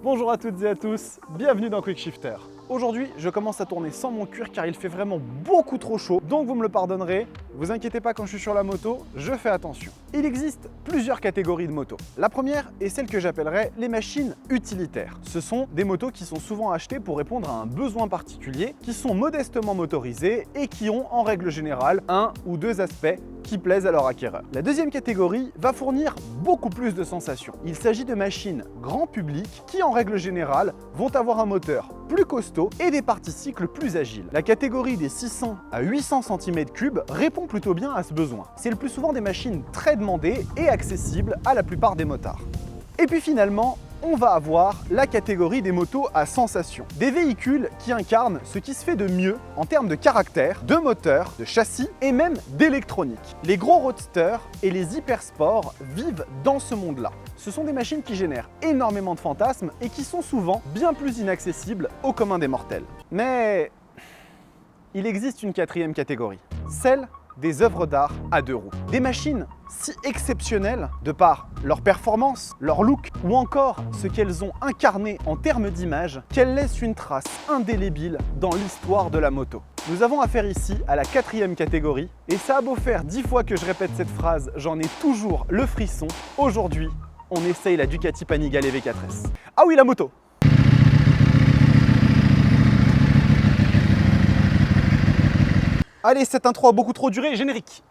Bonjour à toutes et à tous, bienvenue dans Quick Shifter. Aujourd'hui, je commence à tourner sans mon cuir car il fait vraiment beaucoup trop chaud, donc vous me le pardonnerez. Vous inquiétez pas, quand je suis sur la moto, je fais attention. Il existe plusieurs catégories de motos. La première est celle que j'appellerais les machines utilitaires. Ce sont des motos qui sont souvent achetées pour répondre à un besoin particulier, qui sont modestement motorisées et qui ont en règle générale un ou deux aspects qui plaisent à leur acquéreur. La deuxième catégorie va fournir beaucoup plus de sensations. Il s'agit de machines grand public qui en règle générale vont avoir un moteur plus costaud et des parties cycles plus agiles. La catégorie des 600 à 800 cm3 répond plutôt bien à ce besoin. C'est le plus souvent des machines très demandées et accessibles à la plupart des motards. Et puis finalement, on va avoir la catégorie des motos à sensation. Des véhicules qui incarnent ce qui se fait de mieux en termes de caractère, de moteur, de châssis et même d'électronique. Les gros roadsters et les hypersports vivent dans ce monde-là. Ce sont des machines qui génèrent énormément de fantasmes et qui sont souvent bien plus inaccessibles au commun des mortels. Mais il existe une quatrième catégorie, celle des œuvres d'art à deux roues. Des machines si exceptionnelles de par leur performance, leur look ou encore ce qu'elles ont incarné en termes d'image qu'elles laissent une trace indélébile dans l'histoire de la moto. Nous avons affaire ici à la quatrième catégorie et ça a beau faire 10 fois que je répète cette phrase, j'en ai toujours le frisson. Aujourd'hui, on essaye la Ducati Panigale V4S. Ah oui, la moto! Allez, cette intro a beaucoup trop duré, générique.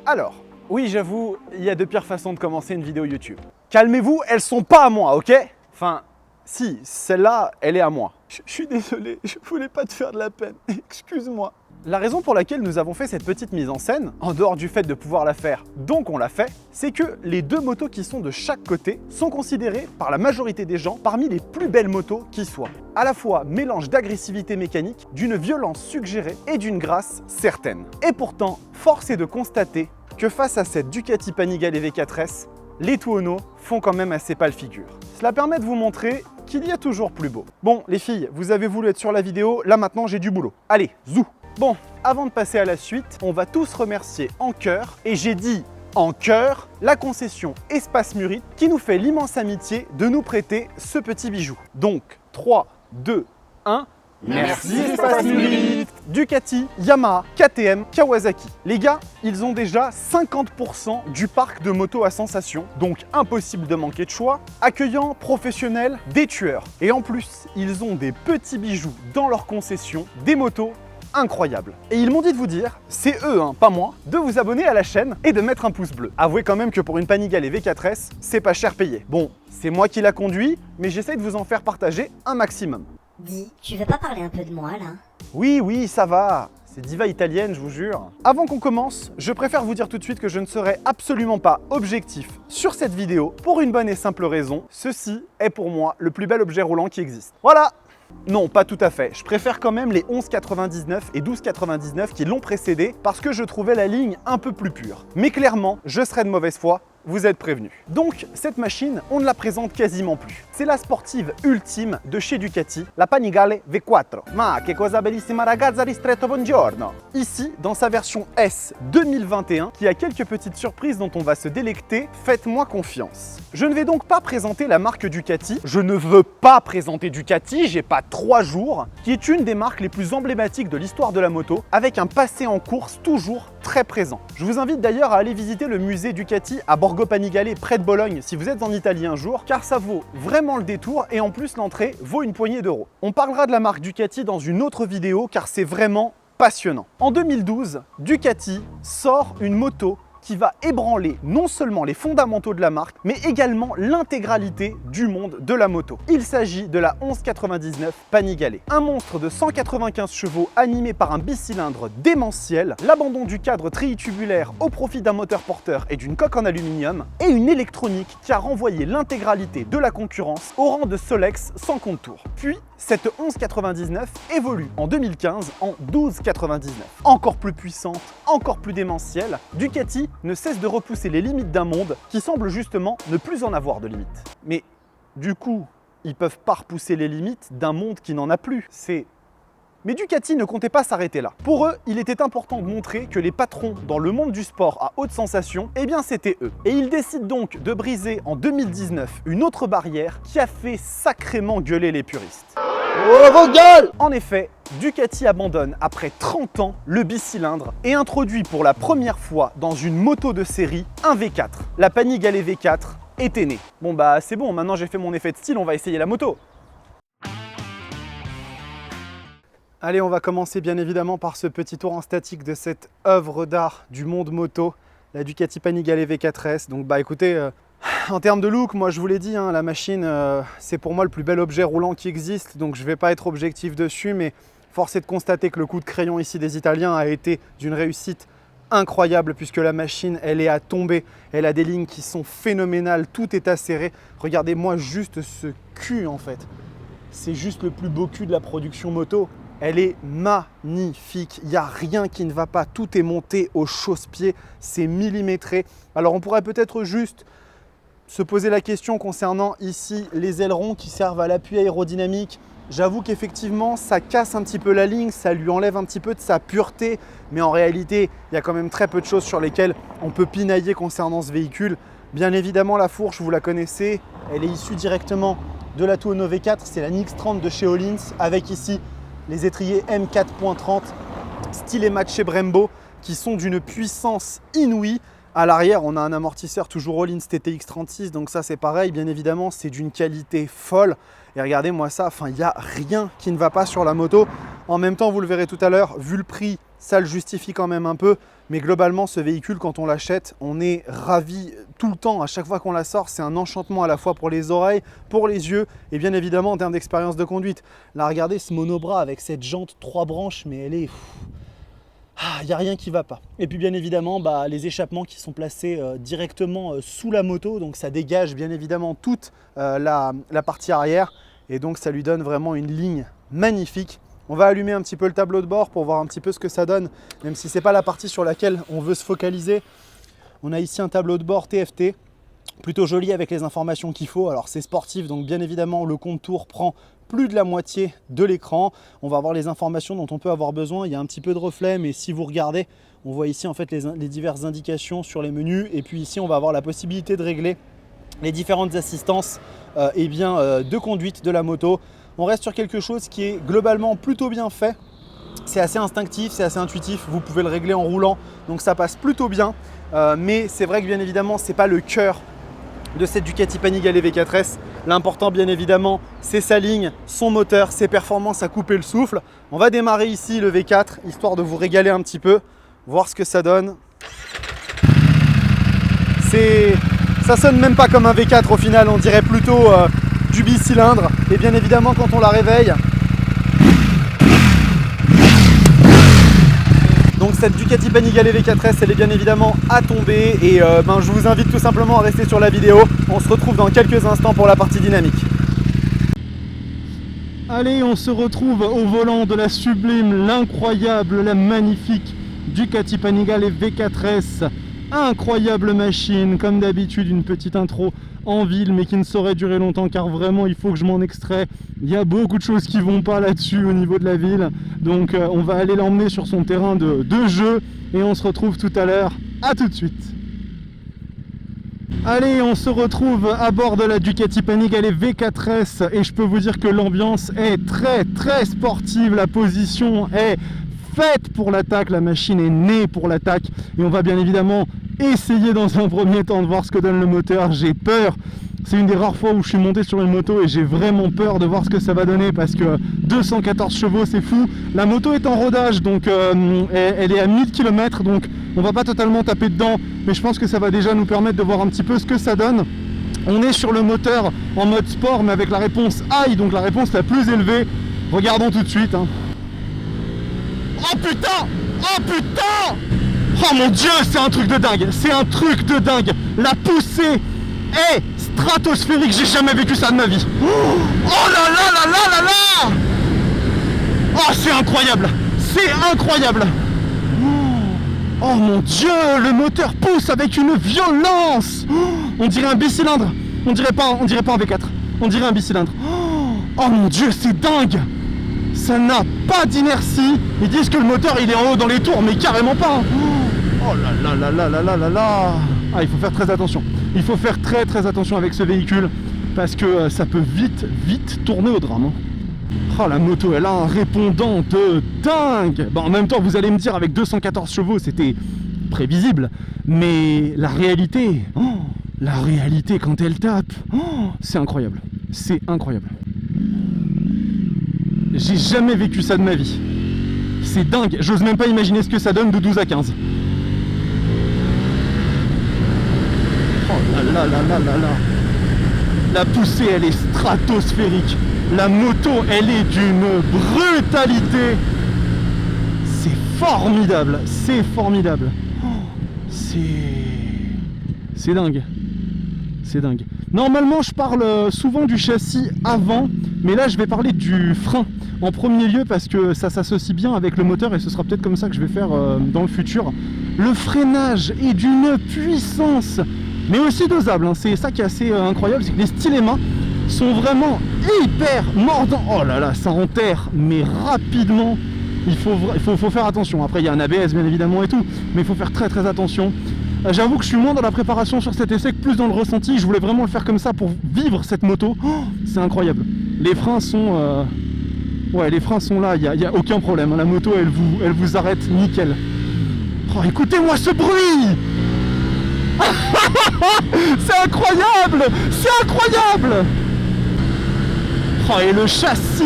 Alors, oui, j'avoue, il y a de pires façons de commencer une vidéo YouTube. Calmez-vous, elles sont pas à moi, ok? Enfin, si, celle-là, elle est à moi. Je suis désolé, je voulais pas te faire de la peine, excuse-moi. La raison pour laquelle nous avons fait cette petite mise en scène, en dehors du fait de pouvoir la faire, donc on l'a fait, c'est que les deux motos qui sont de chaque côté sont considérées par la majorité des gens parmi les plus belles motos qui soient. À la fois mélange d'agressivité mécanique, d'une violence suggérée et d'une grâce certaine. Et pourtant, force est de constater que face à cette Ducati Panigale V4S, les Tuono font quand même assez pâle figure. Cela permet de vous montrer qu'il y a toujours plus beau. Bon, les filles, vous avez voulu être sur la vidéo, là maintenant j'ai du boulot. Allez, zou! Bon, avant de passer à la suite, on va tous remercier en cœur, et j'ai dit en cœur, la concession Espace Murite qui nous fait l'immense amitié de nous prêter ce petit bijou. Donc, 3, 2, 1... Merci Espace Murite! Ducati, Yamaha, KTM, Kawasaki. Les gars, ils ont déjà 50% du parc de motos à sensation, donc impossible de manquer de choix, accueillant, professionnels, des tueurs. Et en plus, ils ont des petits bijoux dans leur concession, des motos incroyables. Et ils m'ont dit de vous dire, c'est eux, hein, pas moi, de vous abonner à la chaîne et de mettre un pouce bleu. Avouez quand même que pour une Panigale V4S, c'est pas cher payé. Bon, c'est moi qui la conduis, mais j'essaie de vous en faire partager un maximum. Dis, tu veux pas parler un peu de moi là? Oui, ça va. C'est diva italienne, je vous jure. Avant qu'on commence, je préfère vous dire tout de suite que je ne serai absolument pas objectif sur cette vidéo pour une bonne et simple raison. Ceci est pour moi le plus bel objet roulant qui existe. Voilà! Non, pas tout à fait. Je préfère quand même les 11,99 et 12,99 qui l'ont précédé parce que je trouvais la ligne un peu plus pure. Mais clairement, je serais de mauvaise foi. Vous êtes prévenus. Donc, cette machine, on ne la présente quasiment plus. C'est la sportive ultime de chez Ducati, la Panigale V4. Ma che cosa bellissima ragazza ristretto buongiorno. Ici, dans sa version S 2021, qui a quelques petites surprises dont on va se délecter, faites-moi confiance. Je ne vais donc pas présenter la marque Ducati. Je ne veux pas présenter Ducati, j'ai pas 3 jours, qui est une des marques les plus emblématiques de l'histoire de la moto, avec un passé en course toujours très présent. Je vous invite d'ailleurs à aller visiter le musée Ducati à Borgo Panigale près de Bologne si vous êtes en Italie un jour, car ça vaut vraiment le détour et en plus l'entrée vaut une poignée d'euros. On parlera de la marque Ducati dans une autre vidéo car c'est vraiment passionnant. En 2012, Ducati sort une moto qui va ébranler non seulement les fondamentaux de la marque, mais également l'intégralité du monde de la moto. Il s'agit de la 1199 Panigale. Un monstre de 195 chevaux animé par un bicylindre démentiel, l'abandon du cadre tritubulaire au profit d'un moteur porteur et d'une coque en aluminium, et une électronique qui a renvoyé l'intégralité de la concurrence au rang de Solex sans contour. Puis, Cette 1199 évolue en 2015 en 1299. Encore plus puissante, encore plus démentielle, Ducati ne cesse de repousser les limites d'un monde qui semble justement ne plus en avoir de limites. Mais du coup, ils peuvent pas repousser les limites d'un monde qui n'en a plus. Mais Ducati ne comptait pas s'arrêter là. Pour eux, il était important de montrer que les patrons dans le monde du sport à haute sensation, eh bien c'était eux. Et ils décident donc de briser en 2019 une autre barrière qui a fait sacrément gueuler les puristes. Oh vos gueules! En effet, Ducati abandonne après 30 ans le bicylindre et introduit pour la première fois dans une moto de série un V4. La Panigale V4 était née. Bon bah c'est bon, maintenant j'ai fait mon effet de style, on va essayer la moto. Allez, on va commencer bien évidemment par ce petit tour en statique de cette œuvre d'art du monde moto, la Ducati Panigale V4S. Donc bah écoutez, en termes de look, moi je vous l'ai dit, hein, la machine c'est pour moi le plus bel objet roulant qui existe, donc je ne vais pas être objectif dessus, mais force est de constater que le coup de crayon ici des Italiens a été d'une réussite incroyable puisque la machine elle est à tomber, elle a des lignes qui sont phénoménales, tout est acéré. Regardez-moi juste ce cul en fait, c'est juste le plus beau cul de la production moto. Elle est magnifique, il n'y a rien qui ne va pas, tout est monté au chausse-pied, c'est millimétré. Alors on pourrait peut-être juste se poser la question concernant ici les ailerons qui servent à l'appui aérodynamique. J'avoue qu'effectivement ça casse un petit peu la ligne, ça lui enlève un petit peu de sa pureté, mais en réalité il y a quand même très peu de choses sur lesquelles on peut pinailler concernant ce véhicule. Bien évidemment la fourche, vous la connaissez, elle est issue directement de la Tuono V4, c'est la NX30 de chez Öhlins avec ici les étriers M4.30 stylé matché Brembo qui sont d'une puissance inouïe. À l'arrière, on a un amortisseur toujours Öhlins TTX36, donc ça c'est pareil, bien évidemment, c'est d'une qualité folle. Et regardez-moi ça, enfin il n'y a rien qui ne va pas sur la moto. En même temps, vous le verrez tout à l'heure, vu le prix, ça le justifie quand même un peu. Mais globalement, ce véhicule, quand on l'achète, on est ravi tout le temps. À chaque fois qu'on la sort, c'est un enchantement à la fois pour les oreilles, pour les yeux et bien évidemment en termes d'expérience de conduite. Là, regardez ce monobras avec cette jante 3 branches, mais elle est... il n'y a rien qui ne va pas. Et puis bien évidemment, les échappements qui sont placés directement sous la moto. Donc ça dégage bien évidemment toute la partie arrière. Et donc ça lui donne vraiment une ligne magnifique. On va allumer un petit peu le tableau de bord pour voir un petit peu ce que ça donne, même si ce n'est pas la partie sur laquelle on veut se focaliser. On a ici un tableau de bord TFT, plutôt joli avec les informations qu'il faut. Alors c'est sportif, donc bien évidemment le contour prend plus de la moitié de l'écran. On va avoir les informations dont on peut avoir besoin. Il y a un petit peu de reflet, mais si vous regardez, on voit ici en fait les diverses indications sur les menus. Et puis ici, on va avoir la possibilité de régler les différentes assistances de conduite de la moto. On reste sur quelque chose qui est globalement plutôt bien fait. C'est assez instinctif, c'est assez intuitif. Vous pouvez le régler en roulant, donc ça passe plutôt bien. Mais c'est vrai que bien évidemment, ce n'est pas le cœur de cette Ducati Panigale V4S. L'important bien évidemment, c'est sa ligne, son moteur, ses performances à couper le souffle. On va démarrer ici le V4, histoire de vous régaler un petit peu, voir ce que ça donne. Ça sonne même pas comme un V4 au final, on dirait plutôt du bicylindre. Et bien évidemment, quand on la réveille, donc cette Ducati Panigale V4S, elle est bien évidemment à tomber et je vous invite tout simplement à rester sur la vidéo. On se retrouve dans quelques instants pour la partie dynamique. Allez, on se retrouve au volant de la sublime, l'incroyable, la magnifique Ducati Panigale V4S. Incroyable machine, comme d'habitude une petite intro en ville mais qui ne saurait durer longtemps car vraiment il faut que je m'en extrais. Il y a beaucoup de choses qui vont pas là-dessus au niveau de la ville, donc on va aller l'emmener sur son terrain de jeu et on se retrouve tout à l'heure. À tout de suite. Allez, on se retrouve à bord de la Ducati Panigale V4S et je peux vous dire que l'ambiance est très sportive, la position est faite pour l'attaque, la machine est née pour l'attaque et on va bien évidemment essayer dans un premier temps de voir ce que donne le moteur. J'ai peur, c'est une des rares fois où je suis monté sur une moto et j'ai vraiment peur de voir ce que ça va donner parce que 214 chevaux c'est fou. La moto est en rodage donc elle est à 1000 km donc on va pas totalement taper dedans, mais je pense que ça va déjà nous permettre de voir un petit peu ce que ça donne. On est sur le moteur en mode sport mais avec la réponse high, donc la réponse la plus élevée. Regardons tout de suite. Oh putain! Oh putain! Oh mon dieu, c'est un truc de dingue! C'est un truc de dingue! La poussée est stratosphérique, j'ai jamais vécu ça de ma vie. Oh là là là là là là. Oh, c'est incroyable. C'est incroyable. Oh mon Dieu, le moteur pousse avec une violence. On dirait un bicylindre. On dirait pas un V4. On dirait un bicylindre. Oh mon Dieu, c'est dingue. Ça n'a pas d'inertie. Ils disent que le moteur il est en haut dans les tours, mais carrément pas. Oh là là là là là là là là. Ah, il faut faire très attention. Il faut faire très très attention avec ce véhicule parce que ça peut vite tourner au drame. Oh, la moto, elle a un répondant de dingue. Bon, en même temps, vous allez me dire, avec 214 chevaux, c'était prévisible. Mais la réalité quand elle tape, c'est incroyable. C'est incroyable. J'ai jamais vécu ça de ma vie. C'est dingue. J'ose même pas imaginer ce que ça donne de 12 à 15. Oh là là là là là là. La poussée, elle est stratosphérique. La moto, elle est d'une brutalité. C'est formidable. C'est formidable. C'est dingue. C'est dingue. Normalement, je parle souvent du châssis avant, mais là, je vais parler du frein en premier lieu parce que ça s'associe bien avec le moteur et ce sera peut-être comme ça que je vais faire dans le futur. Le freinage est d'une puissance, mais aussi dosable. Hein. C'est ça qui est assez incroyable, c'est que les stylémas sont vraiment hyper mordants. Oh là là, ça enterre, mais rapidement. Il faut faire attention. Après, il y a un ABS bien évidemment et tout, mais il faut faire très très attention. J'avoue que je suis moins dans la préparation sur cet essai que plus dans le ressenti. Je voulais vraiment le faire comme ça pour vivre cette moto. Oh, c'est incroyable. Les freins sont... Ouais, les freins sont là, il n'y a aucun problème. La moto, elle vous arrête nickel. Oh, écoutez-moi ce bruit. C'est incroyable. C'est incroyable. Oh, et le châssis,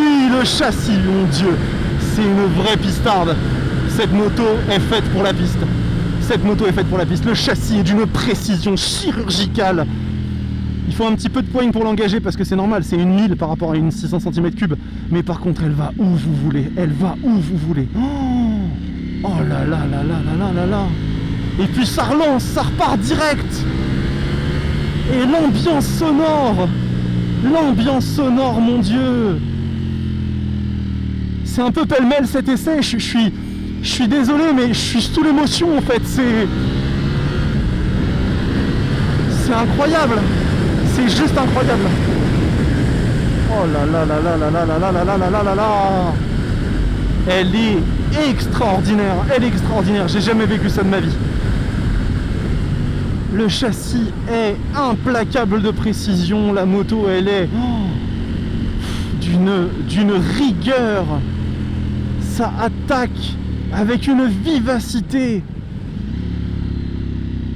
mon Dieu. C'est une vraie pistarde. Cette moto est faite pour la piste. Cette moto est faite pour la piste. Le châssis est d'une précision chirurgicale. Il faut un petit peu de poigne pour l'engager parce que c'est normal, c'est une 1000 par rapport à une 600 cm3. Mais par contre, elle va où vous voulez. Elle va où vous voulez. Oh là là là là là là là là. Et puis ça relance, ça repart direct. Et l'ambiance sonore, mon Dieu. C'est un peu pêle-mêle cet essai. Je suis désolé, mais je suis sous l'émotion en fait. C'est incroyable. C'est juste incroyable. Oh là là là là là là là là là là là là là. Elle est extraordinaire. Elle est extraordinaire. J'ai jamais vécu ça de ma vie. Le châssis est implacable de précision. La moto, elle est d'une rigueur. Ça attaque avec une vivacité.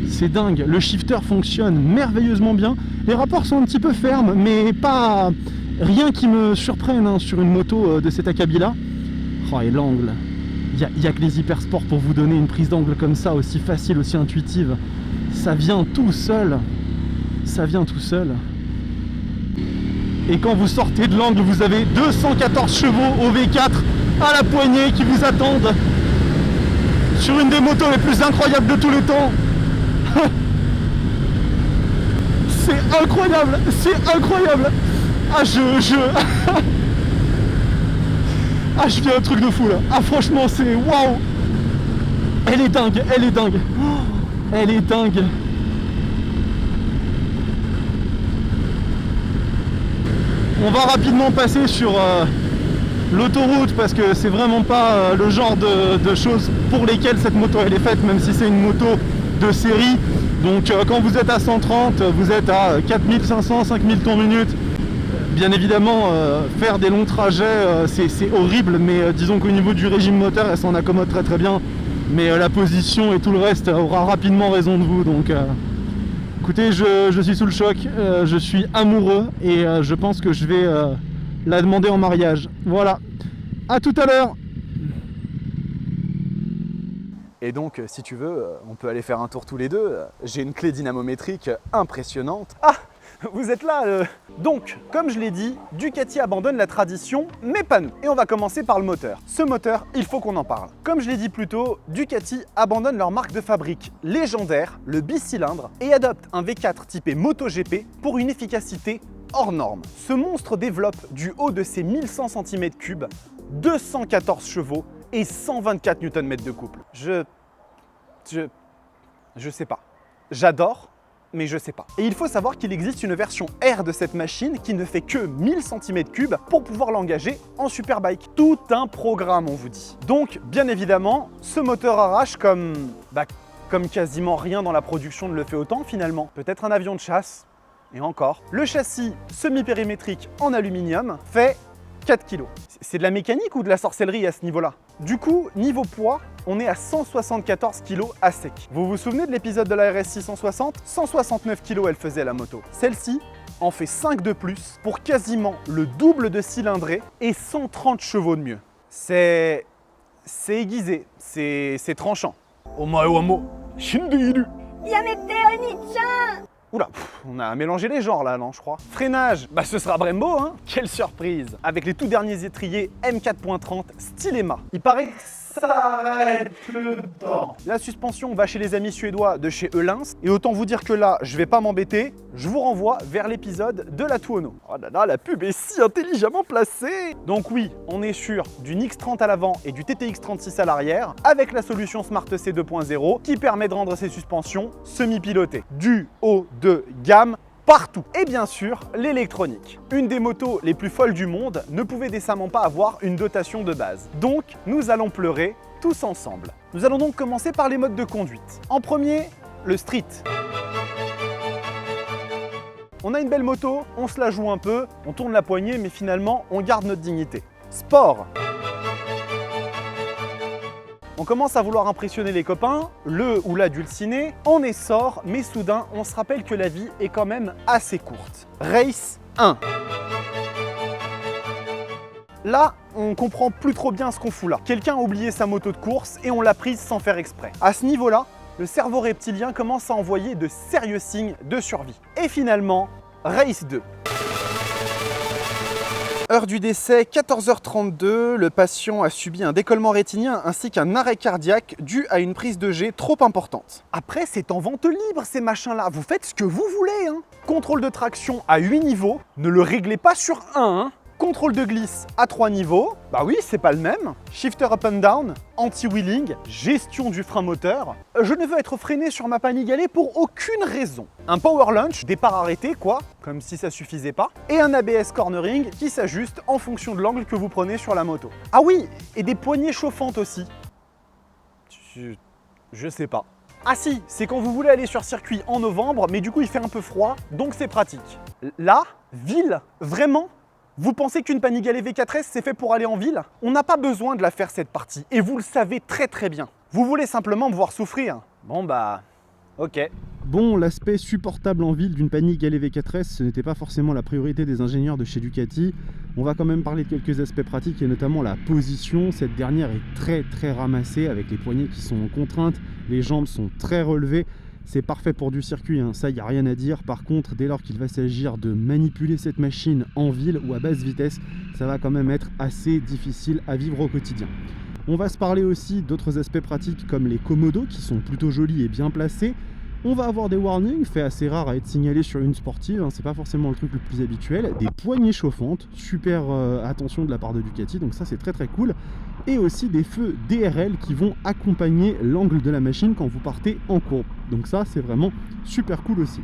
C'est dingue. Le shifter fonctionne merveilleusement bien. Les rapports sont un petit peu fermes, mais pas rien qui me surprenne hein, sur une moto de cet acabit-là. Oh, et l'angle. Il y a que les hypersports pour vous donner une prise d'angle comme ça, aussi facile, aussi intuitive. Ça vient tout seul. Ça vient tout seul. Et quand vous sortez de l'angle, vous avez 214 chevaux au V4 à la poignée qui vous attendent. Sur une des motos les plus incroyables de tous les temps. C'est incroyable. C'est incroyable. Ah, Ah, je vis un truc de fou là. Ah, franchement, c'est waouh. Elle est dingue, elle est dingue. Oh, elle est dingue. On va rapidement passer sur l'autoroute parce que c'est vraiment pas le genre de choses pour lesquelles cette moto elle est faite, même si c'est une moto de série. Donc quand vous êtes à 130, vous êtes à 4500, 5000 tours minute. Bien évidemment, faire des longs trajets, c'est horrible, mais disons qu'au niveau du régime moteur, elle s'en accommode très très bien. Mais la position et tout le reste aura rapidement raison de vous. Donc écoutez, je suis sous le choc, je suis amoureux et je pense que je vais la demander en mariage. Voilà, à tout à l'heure. Et donc, si tu veux, on peut aller faire un tour tous les deux. J'ai une clé dynamométrique impressionnante. Ah, Vous êtes là Donc, comme je l'ai dit, Ducati abandonne la tradition, mais pas nous. Et on va commencer par le moteur. Ce moteur, il faut qu'on en parle. Comme je l'ai dit plus tôt, Ducati abandonne leur marque de fabrique légendaire, le bicylindre, et adopte un V4 typé MotoGP pour une efficacité hors norme. Ce monstre développe du haut de ses 1100 cm3, 214 chevaux et 124 Nm de couple. Je sais pas. J'adore, mais je sais pas. Et il faut savoir qu'il existe une version R de cette machine qui ne fait que 1000 cm3 pour pouvoir l'engager en superbike. Tout un programme, on vous dit. Donc, bien évidemment, ce moteur arrache comme quasiment rien dans la production ne le fait autant finalement. Peut-être un avion de chasse, et encore. Le châssis semi-périmétrique en aluminium fait 4 kg. C'est de la mécanique ou de la sorcellerie à ce niveau-là? Du coup, niveau poids, on est à 174 kg à sec. Vous vous souvenez de l'épisode de la RS 660? 169 kg elle faisait la moto. Celle-ci en fait 5 de plus pour quasiment le double de cylindrée et 130 chevaux de mieux. C'est aiguisé, c'est tranchant. Omae wa mo shindeiru. Yamete Oni-chan. Oula, on a mélangé les genres là, non, je crois. Freinage, ce sera Brembo, hein. Quelle surprise. Avec les tout derniers étriers M4.30 Stylema. Il paraît que ça arrête le temps. La suspension va chez les amis suédois de chez Öhlins. Et autant vous dire que là, je vais pas m'embêter. Je vous renvoie vers l'épisode de la Tuono. Oh là là, la pub est si intelligemment placée. Donc oui, on est sûr d'une X30 à l'avant et du TTX36 à l'arrière, avec la solution Smart C 2.0 qui permet de rendre ces suspensions semi-pilotées. Du haut de gamme partout. Et bien sûr, l'électronique. Une des motos les plus folles du monde ne pouvait décemment pas avoir une dotation de base. Donc, nous allons pleurer tous ensemble. Nous allons donc commencer par les modes de conduite. En premier, le street. On a une belle moto, on se la joue un peu, on tourne la poignée, mais finalement, on garde notre dignité. Sport. On commence à vouloir impressionner les copains, le ou la dulcinée, on essor, mais soudain, on se rappelle que la vie est quand même assez courte. Race 1. Là, on comprend plus trop bien ce qu'on fout là. Quelqu'un a oublié sa moto de course et on l'a prise sans faire exprès. À ce niveau-là, le cerveau reptilien commence à envoyer de sérieux signes de survie. Et finalement, Race 2. Heure du décès, 14h32, le patient a subi un décollement rétinien ainsi qu'un arrêt cardiaque dû à une prise de jet trop importante. Après, c'est en vente libre ces machins-là, vous faites ce que vous voulez, hein. Contrôle de traction à 8 niveaux, ne le réglez pas sur 1, hein. Contrôle de glisse à 3 niveaux, bah oui, c'est pas le même. Shifter up and down, anti-wheeling, gestion du frein moteur. Je ne veux être freiné sur ma Panigale pour aucune raison. Un power lunch, départ arrêté quoi, comme si ça suffisait pas. Et un ABS cornering qui s'ajuste en fonction de l'angle que vous prenez sur la moto. Ah oui, et des poignées chauffantes aussi. Je sais pas. Ah si, c'est quand vous voulez aller sur circuit en novembre, mais du coup il fait un peu froid, donc c'est pratique. Là, ville, vraiment? Vous pensez qu'une Panigale V4S c'est fait pour aller en ville? On n'a pas besoin de la faire cette partie, et vous le savez très très bien. Vous voulez simplement me voir souffrir? Bon bah, ok. Bon, l'aspect supportable en ville d'une Panigale V4S, ce n'était pas forcément la priorité des ingénieurs de chez Ducati. On va quand même parler de quelques aspects pratiques et notamment la position. Cette dernière est très ramassée avec les poignées qui sont en contrainte, les jambes sont très relevées. C'est parfait pour du circuit, hein. Ça, il n'y a rien à dire. Par contre, dès lors qu'il va s'agir de manipuler cette machine en ville ou à basse vitesse, ça va quand même être assez difficile à vivre au quotidien. On va se parler aussi d'autres aspects pratiques comme les commodos qui sont plutôt jolis et bien placés. On va avoir des warnings, fait assez rare à être signalé sur une sportive, hein, c'est pas forcément le truc le plus habituel. Des poignées chauffantes, super attention de la part de Ducati, donc ça c'est très cool. Et aussi des feux DRL qui vont accompagner l'angle de la machine quand vous partez en courbe. Donc ça c'est vraiment super cool aussi.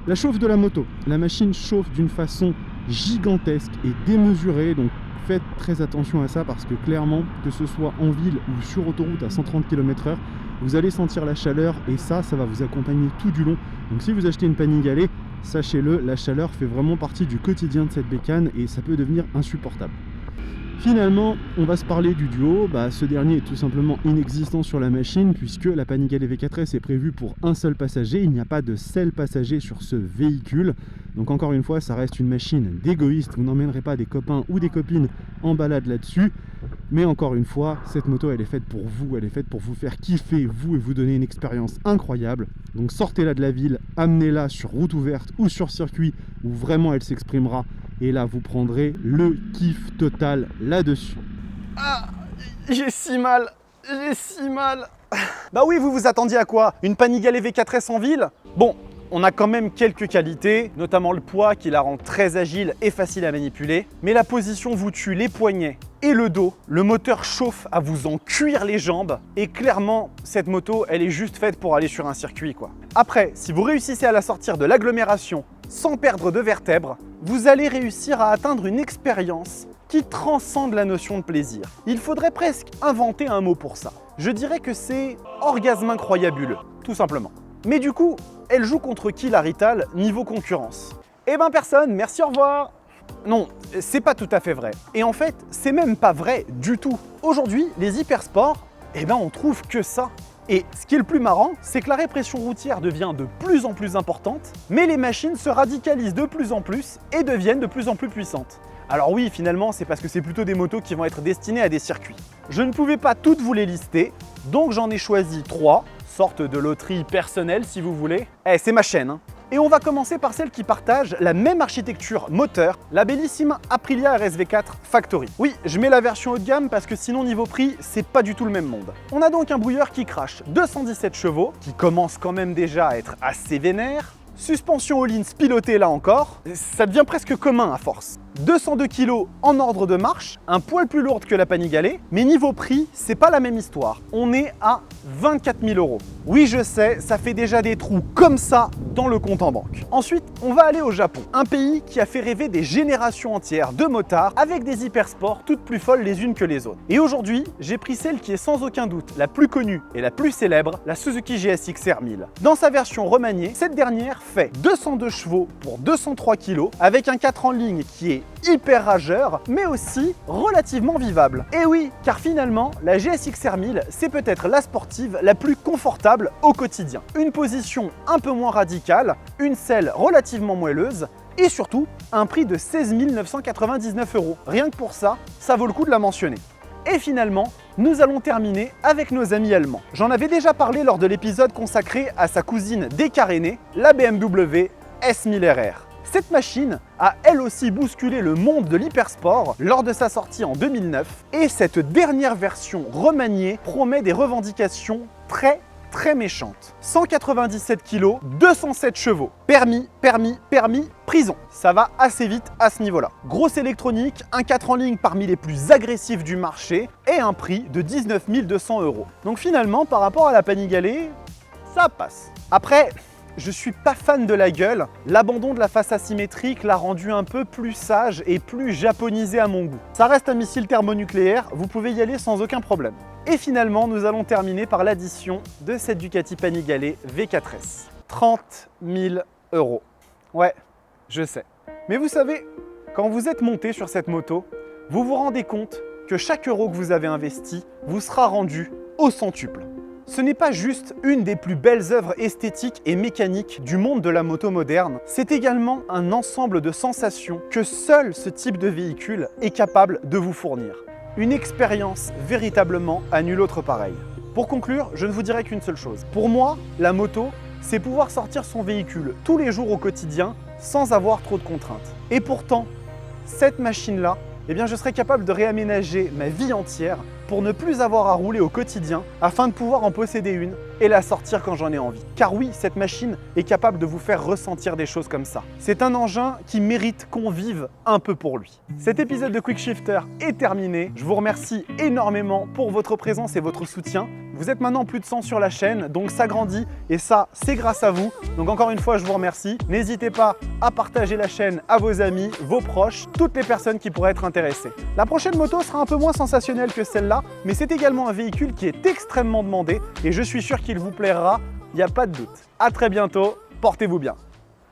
La chauffe de la moto, la machine chauffe d'une façon gigantesque et démesurée, donc faites très attention à ça parce que clairement, que ce soit en ville ou sur autoroute à 130 km/h, vous allez sentir la chaleur et ça va vous accompagner tout du long. Donc si vous achetez une Panigale, sachez-le, la chaleur fait vraiment partie du quotidien de cette bécane et ça peut devenir insupportable. Finalement, on va se parler du duo. Ce dernier est tout simplement inexistant sur la machine puisque la Panigale V4S est prévue pour un seul passager. Il n'y a pas de seul passager sur ce véhicule. Donc encore une fois, ça reste une machine d'égoïste. Vous n'emmènerez pas des copains ou des copines en balade là-dessus. Mais encore une fois, cette moto elle est faite pour vous, elle est faite pour vous faire kiffer vous et vous donner une expérience incroyable. Donc sortez-la de la ville, amenez-la sur route ouverte ou sur circuit où vraiment elle s'exprimera et là vous prendrez le kiff total là-dessus. Ah, j'ai si mal, j'ai si mal. Bah oui, vous vous attendiez à quoi? Une Panigale V4S en ville? Bon, on a quand même quelques qualités, notamment le poids qui la rend très agile et facile à manipuler. Mais la position vous tue les poignets et le dos. Le moteur chauffe à vous en cuire les jambes. Et clairement, cette moto, elle est juste faite pour aller sur un circuit, quoi. Après, si vous réussissez à la sortir de l'agglomération sans perdre de vertèbres, vous allez réussir à atteindre une expérience qui transcende la notion de plaisir. Il faudrait presque inventer un mot pour ça. Je dirais que c'est orgasme incroyabuleux, tout simplement. Mais du coup, elle joue contre qui la Rital niveau concurrence? Eh ben personne, merci, au revoir. Non, c'est pas tout à fait vrai. Et en fait, c'est même pas vrai du tout. Aujourd'hui, les hypersports, eh ben on trouve que ça. Et ce qui est le plus marrant, c'est que la répression routière devient de plus en plus importante, mais les machines se radicalisent de plus en plus et deviennent de plus en plus puissantes. Alors oui, finalement, c'est parce que c'est plutôt des motos qui vont être destinées à des circuits. Je ne pouvais pas toutes vous les lister, donc j'en ai choisi 3, sorte de loterie personnelle si vous voulez. Eh, c'est ma chaîne, hein. Et on va commencer par celle qui partage la même architecture moteur, la bellissime Aprilia RSV4 Factory. Oui, je mets la version haut de gamme parce que sinon niveau prix, c'est pas du tout le même monde. On a donc un brouilleur qui crache 217 chevaux, qui commence quand même déjà à être assez vénère. Suspension Öhlins pilotée là encore, ça devient presque commun à force. 202 kg en ordre de marche, un poil plus lourde que la Panigale, mais niveau prix, c'est pas la même histoire. On est à 24 000 €. Oui, je sais, ça fait déjà des trous comme ça dans le compte en banque. Ensuite, on va aller au Japon, un pays qui a fait rêver des générations entières de motards avec des hypersports toutes plus folles les unes que les autres. Et aujourd'hui, j'ai pris celle qui est sans aucun doute la plus connue et la plus célèbre, la Suzuki GSX R1000. Dans sa version remaniée, cette dernière fait 202 chevaux pour 203 kg avec un 4 en ligne qui est hyper rageur, mais aussi relativement vivable. Et oui, car finalement, la GSX R1000, c'est peut-être la sportive la plus confortable au quotidien. Une position un peu moins radicale, une selle relativement moelleuse, et surtout, un prix de 16 999 €. Rien que pour ça, ça vaut le coup de la mentionner. Et finalement, nous allons terminer avec nos amis allemands. J'en avais déjà parlé lors de l'épisode consacré à sa cousine décarénée, la BMW S1000RR. Cette machine a elle aussi bousculé le monde de l'hypersport lors de sa sortie en 2009 et cette dernière version remaniée promet des revendications très méchantes. 197 kg, 207 chevaux, permis, prison. Ça va assez vite à ce niveau-là. Grosse électronique, un 4 en ligne parmi les plus agressifs du marché et un prix de 19 200 €. Donc finalement, par rapport à la Panigale, ça passe. Après, je suis pas fan de la gueule, l'abandon de la face asymétrique l'a rendu un peu plus sage et plus japonisé à mon goût. Ça reste un missile thermonucléaire, vous pouvez y aller sans aucun problème. Et finalement, nous allons terminer par l'addition de cette Ducati Panigale V4S. 30 000 €. Ouais, je sais. Mais vous savez, quand vous êtes monté sur cette moto, vous vous rendez compte que chaque euro que vous avez investi vous sera rendu au centuple. Ce n'est pas juste une des plus belles œuvres esthétiques et mécaniques du monde de la moto moderne, c'est également un ensemble de sensations que seul ce type de véhicule est capable de vous fournir. Une expérience véritablement à nul autre pareil. Pour conclure, je ne vous dirai qu'une seule chose. Pour moi, la moto, c'est pouvoir sortir son véhicule tous les jours au quotidien sans avoir trop de contraintes. Et pourtant, cette machine-là, eh bien, je serais capable de réaménager ma vie entière pour ne plus avoir à rouler au quotidien afin de pouvoir en posséder une et la sortir quand j'en ai envie. Car oui, cette machine est capable de vous faire ressentir des choses comme ça. C'est un engin qui mérite qu'on vive un peu pour lui. Cet épisode de Quick Shifter est terminé. Je vous remercie énormément pour votre présence et votre soutien. Vous êtes maintenant plus de 100 sur la chaîne, donc ça grandit et ça, c'est grâce à vous. Donc encore une fois, je vous remercie. N'hésitez pas à partager la chaîne à vos amis, vos proches, toutes les personnes qui pourraient être intéressées. La prochaine moto sera un peu moins sensationnelle que celle-là, mais c'est également un véhicule qui est extrêmement demandé et je suis sûr qu'il vous plaira, il n'y a pas de doute. À très bientôt, portez-vous bien.